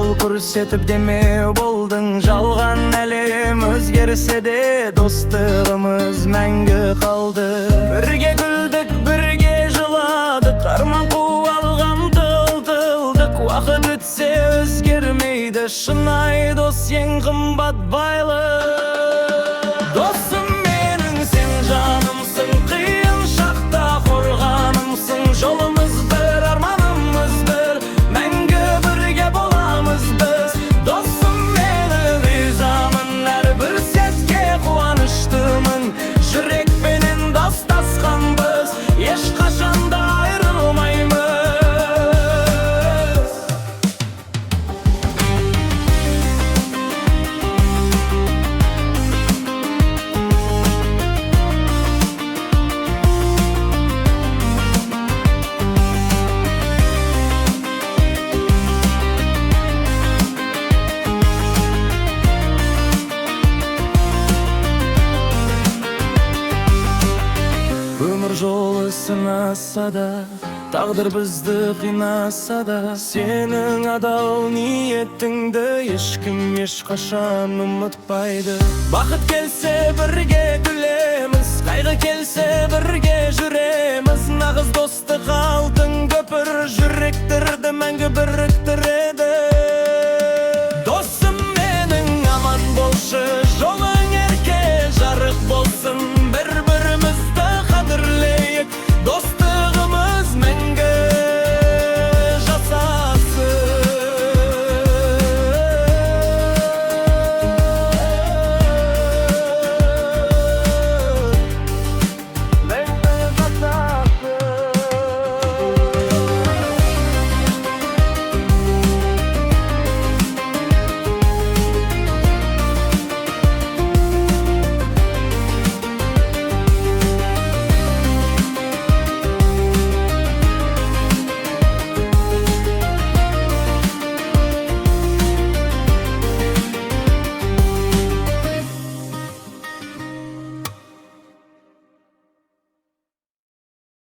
жол көрсетіп демеу болдың. Жалған әлем өзгерсе де достығымыз мәңгі қалды. Бірге күлдік, бірге жыладық, арман қуып алған тылдық. Уақыт өтсе өзгермейді, шынайы дос ең қымбат байлық. Досым менің, сен жанымсың, қиын шақта қорғанымсың. Жолымыз бір, арманымыз бір, мәңгі бірге боламыз біз. Досым менің, ризамын әрбір сәтке, қуаныштымын. Жүрекпенен достасқанбыз, ешқашанда айырылмаймыз. Өмір жолы сынаса да, тағдыр бізді қинаса да, сенің адал ниетіңді ешкім ешқашан ұмытпайды. Бақыт келсе бірге күлеміз, қайғы келсе бірге жүреміз. Нағыз достық алтын көпір, жүректерді мәңгі біріктіреді.